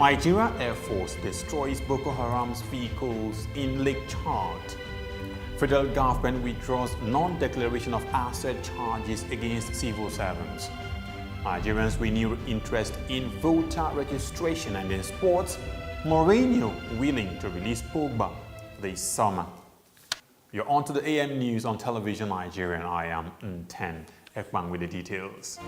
Nigeria Air Force destroys Boko Haram's vehicles in Lake Chad. Federal government withdraws non-declaration of asset charges against civil servants. Nigerians renew interest in voter registration, and in sports, Mourinho willing to release Pogba this summer. You're on to the AM News on Television Nigerian. I am Nten Ekman with the details.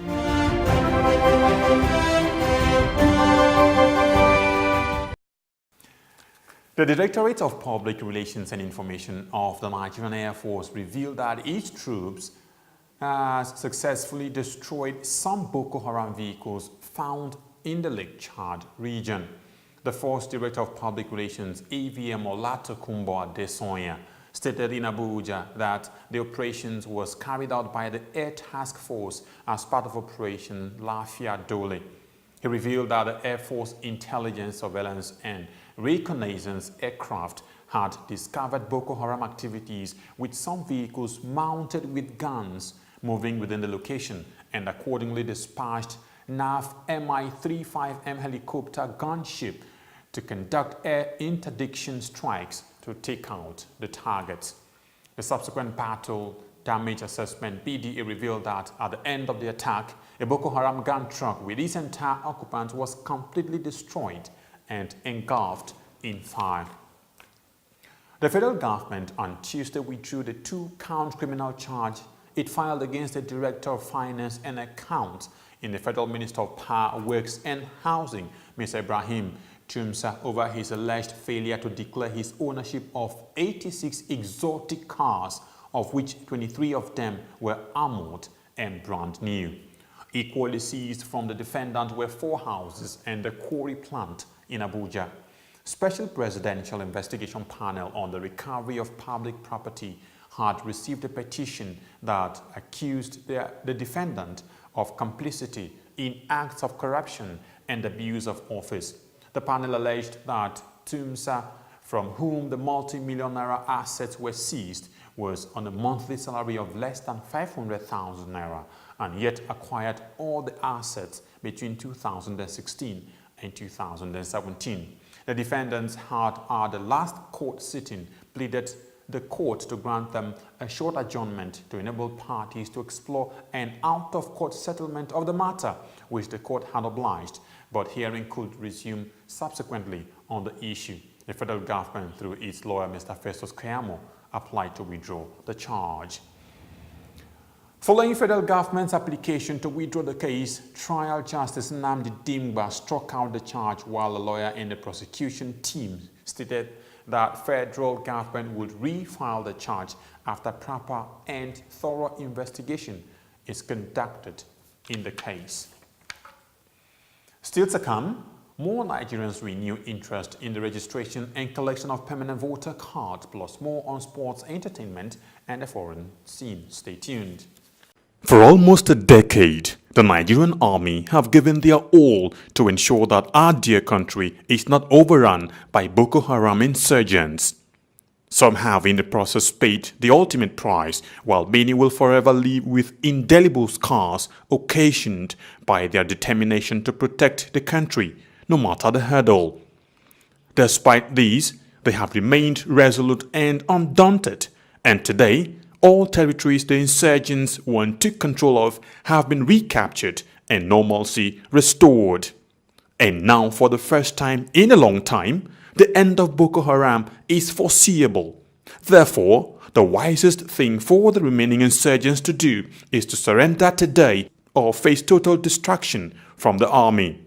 The Directorate of Public Relations and Information of the Nigerian Air Force revealed that its troops has successfully destroyed some Boko Haram vehicles found in the Lake Chad region. The Force Director of Public Relations, AVM Olatokunbo Adesonya, stated in Abuja that the operations was carried out by the Air Task Force as part of Operation Lafia Dole. He revealed that the Air Force Intelligence, Surveillance and Reconnaissance aircraft had discovered Boko Haram activities with some vehicles mounted with guns moving within the location, and accordingly dispatched NAV Mi-35M helicopter gunship to conduct air interdiction strikes to take out the targets. The subsequent battle damage assessment (BDA) revealed that at the end of the attack, a Boko Haram gun truck with its entire occupant was completely destroyed and engulfed in fire. The federal government on Tuesday withdrew the 2-count criminal charge it filed against the Director of Finance and Accounts in the Federal Minister of Power, Works and Housing, Mr. Ibrahim Tumsa, over his alleged failure to declare his ownership of 86 exotic cars, of which 23 of them were armored and brand new. Equally seized from the defendant were 4 houses and the quarry plant in Abuja. Special Presidential Investigation Panel on the Recovery of Public Property had received a petition that accused the defendant of complicity in acts of corruption and abuse of office. The panel alleged that Tumsa, from whom the multi-million naira assets were seized, was on a monthly salary of less than 500,000 naira and yet acquired all the assets between 2016 and 2017. The defendants had, at the last court sitting, pleaded the court to grant them a short adjournment to enable parties to explore an out-of-court settlement of the matter, which the court had obliged, but hearing could resume subsequently on the issue. The federal government, through its lawyer, Mr. Festus Kayamo, applied to withdraw the charge. Following federal government's application to withdraw the case, Trial Justice Nnamdi Dimgba struck out the charge, while a lawyer in the prosecution team stated that federal government would refile the charge after proper and thorough investigation is conducted in the case. Still to come, more Nigerians renew interest in the registration and collection of permanent voter cards, plus more on sports, entertainment, and the foreign scene. Stay tuned. For almost a decade, the Nigerian army have given their all to ensure that our dear country is not overrun by Boko Haram insurgents. Some have in the process paid the ultimate price, while many will forever live with indelible scars occasioned by their determination to protect the country, no matter the hurdle. Despite these, they have remained resolute and undaunted, and today, all territories the insurgents once took control of have been recaptured and normalcy restored. And now, for the first time in a long time, the end of Boko Haram is foreseeable. Therefore, the wisest thing for the remaining insurgents to do is to surrender today or face total destruction from the army.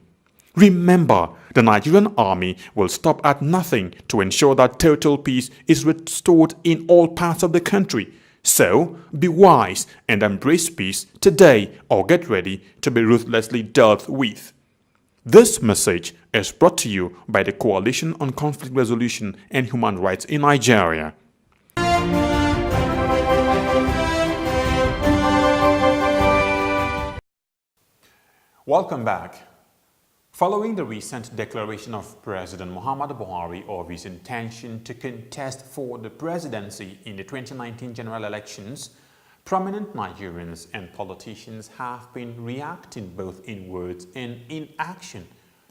Remember, the Nigerian army will stop at nothing to ensure that total peace is restored in all parts of the country. So, be wise and embrace peace today, or get ready to be ruthlessly dealt with. This message is brought to you by the Coalition on Conflict Resolution and Human Rights in Nigeria. Welcome back. Following the recent declaration of President Muhammadu Buhari of his intention to contest for the presidency in the 2019 general elections, prominent Nigerians and politicians have been reacting both in words and in action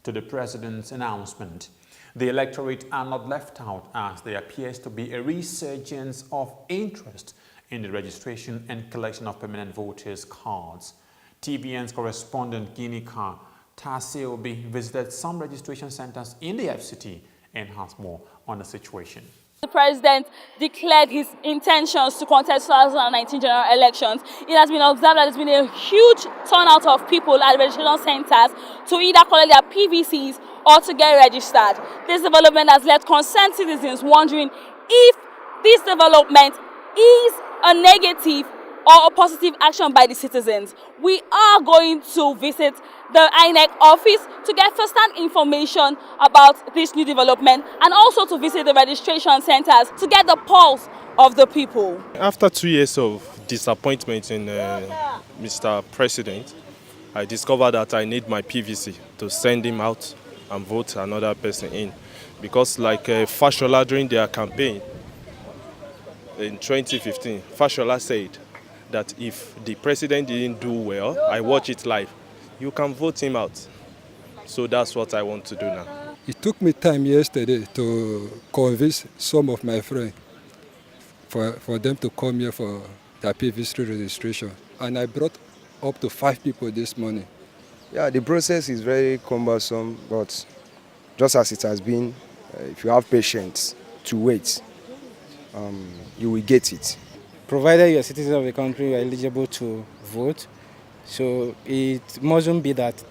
to the president's announcement. The electorate are not left out, as there appears to be a resurgence of interest in the registration and collection of permanent voters' cards. TVN's correspondent Ginika Taseobi visited some registration centers in the FCT and has more on the situation. The president declared his intentions to contest 2019 general elections. It has been observed that there's been a huge turnout of people at registration centers to either collect their PVCs or to get registered. This development has left concerned citizens wondering if this development is a negative or a positive action by the citizens. We are going to visit the INEC office to get first-hand information about this new development and also to visit the registration centers to get the pulse of the people. After 2 years of disappointment in Mr. President, I discovered that I need my PVC to send him out and vote another person in. Because like Fashola during their campaign in 2015, Fashola said that if the president didn't do well, I watch it live, you can vote him out. So that's what I want to do now. It took me time yesterday to convince some of my friends for them to come here for their PVC registration. And I brought up to 5 people this morning. Yeah, the process is very cumbersome, but just as it has been, if you have patience to wait, you will get it. Provided you're a citizen of the country, you're eligible to vote. So it mustn't be that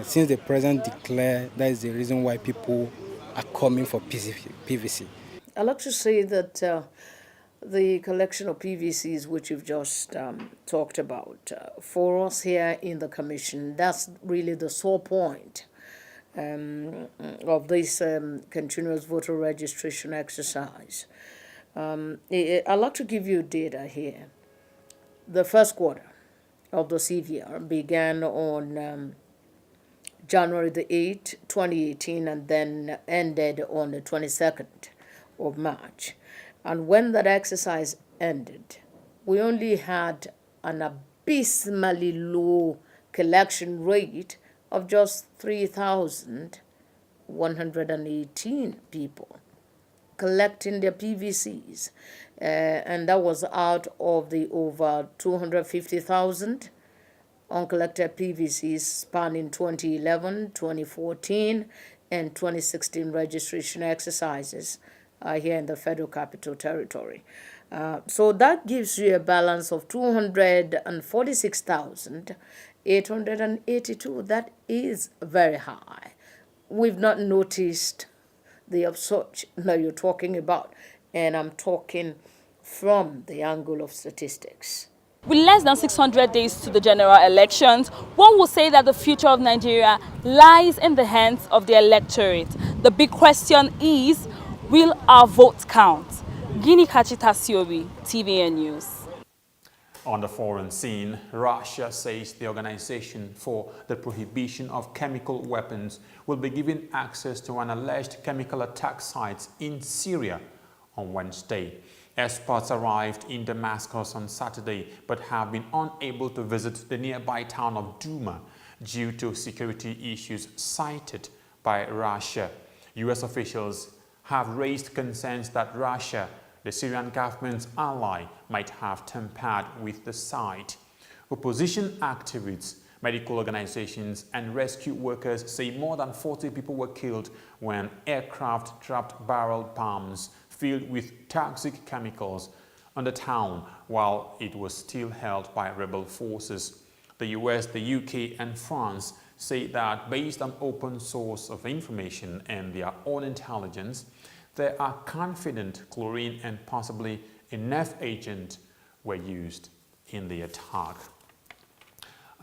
since the president declared, that is the reason why people are coming for PVC. I'd like to say that the collection of PVCs, which you've just talked about, for us here in the Commission, that's really the sole point of this continuous voter registration exercise. I'd like to give you data here. The first quarter of the CVR began on January the 8th, 2018, and then ended on the 22nd of March. And when that exercise ended, we only had an abysmally low collection rate of just 3,118 people collecting their PVCs. And that was out of the over 250,000 uncollected PVCs spanning 2011, 2014, and 2016 registration exercises here in the Federal Capital Territory. So that gives you a balance of 246,882. That is very high. We've not noticed the upsurge that you're talking about, and I'm talking from the angle of statistics. With less than 600 days to the general elections, one would say that the future of Nigeria lies in the hands of the electorate. The big question is, will our vote count? Ginika Taseobi, TVN News. On the foreign scene, Russia says the Organization for the Prohibition of Chemical Weapons will be given access to an alleged chemical attack site in Syria on Wednesday. Experts arrived in Damascus on Saturday but have been unable to visit the nearby town of Douma due to security issues cited by Russia. U.S. officials have raised concerns that Russia, the Syrian government's ally, might have tampered with the site. Opposition activists, medical organizations, and rescue workers say more than 40 people were killed when aircraft dropped barrel bombs filled with toxic chemicals on the town while it was still held by rebel forces. The US, the UK, and France say that based on open source of information and their own intelligence, they are confident chlorine and possibly a nerve agent were used in the attack.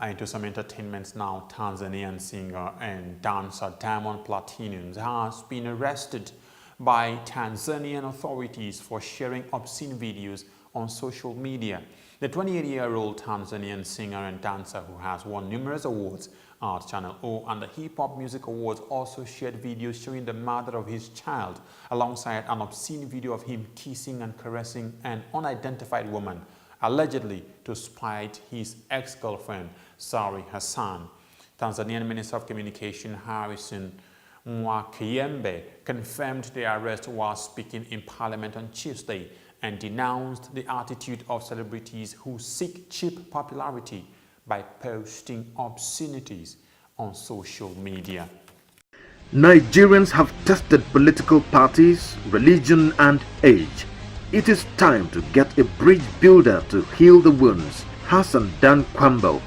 Into some entertainment now. Tanzanian singer and dancer Diamond Platnumz has been arrested by Tanzanian authorities for sharing obscene videos on social media. The 28-year-old Tanzanian singer and dancer, who has won numerous awards at Channel O and the Hip Hop Music Awards, also shared videos showing the mother of his child, alongside an obscene video of him kissing and caressing an unidentified woman, allegedly to spite his ex-girlfriend, Sari Hassan. Tanzanian Minister of Communication Harrison Mwakayembe confirmed the arrest while speaking in Parliament on Tuesday and denounced the attitude of celebrities who seek cheap popularity by posting obscenities on social media. Nigerians have tested political parties, religion and age. It is time to get a bridge builder to heal the wounds. Hassan Dan Kwambo.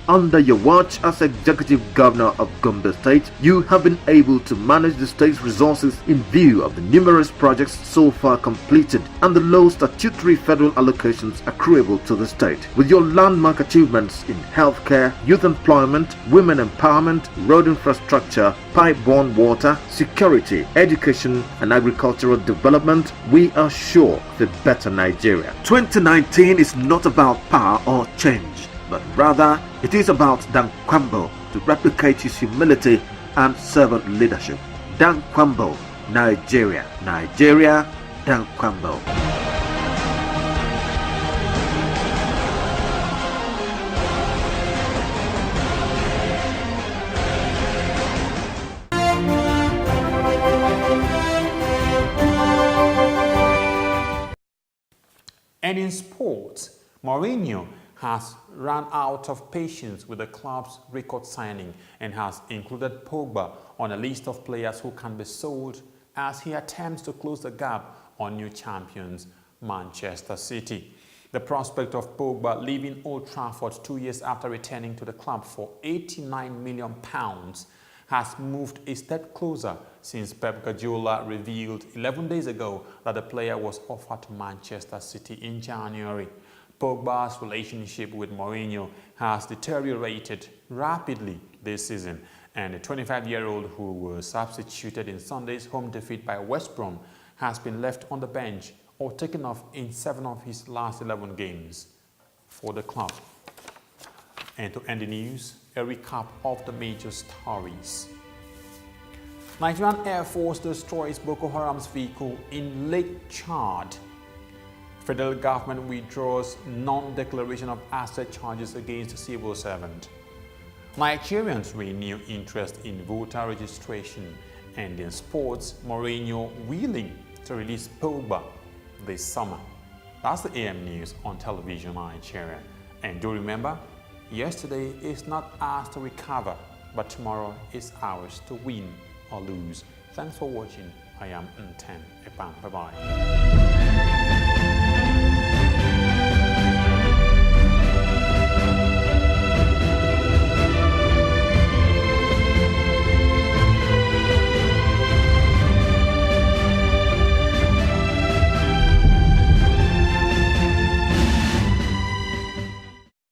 Under your watch as Executive Governor of Gombe State, you have been able to manage the state's resources in view of the numerous projects so far completed and the low statutory federal allocations accruable to the state. With your landmark achievements in healthcare, youth employment, women empowerment, road infrastructure, pipe-borne water, security, education and agricultural development, we are sure of a better Nigeria. 2019 is not about power or change, but rather it is about Dan Kwambo to replicate his humility and servant leadership. Dan Kwambo, Nigeria. Nigeria, Dan Kwambo. And in sports, Mourinho has run out of patience with the club's record signing and has included Pogba on a list of players who can be sold as he attempts to close the gap on new champions Manchester City. The prospect of Pogba leaving Old Trafford 2 years after returning to the club for £89 million has moved a step closer since Pep Guardiola revealed 11 days ago that the player was offered to Manchester City in January. Pogba's relationship with Mourinho has deteriorated rapidly this season, and the 25-year-old who was substituted in Sunday's home defeat by West Brom has been left on the bench or taken off in 7 of his last 11 games for the club. And to end the news, a recap of the major stories. Nigerian Air Force destroys Boko Haram's vehicle in Lake Chad. Federal government withdraws non-declaration of asset charges against civil servant. Nigerians renew interest in voter registration. And in sports, Mourinho willing to release Pogba this summer. That's the AM News on Television Nigeria. And do remember, yesterday is not ours to recover, but tomorrow is ours to win or lose. Thanks for watching. I am Nten Epan. Bye-bye.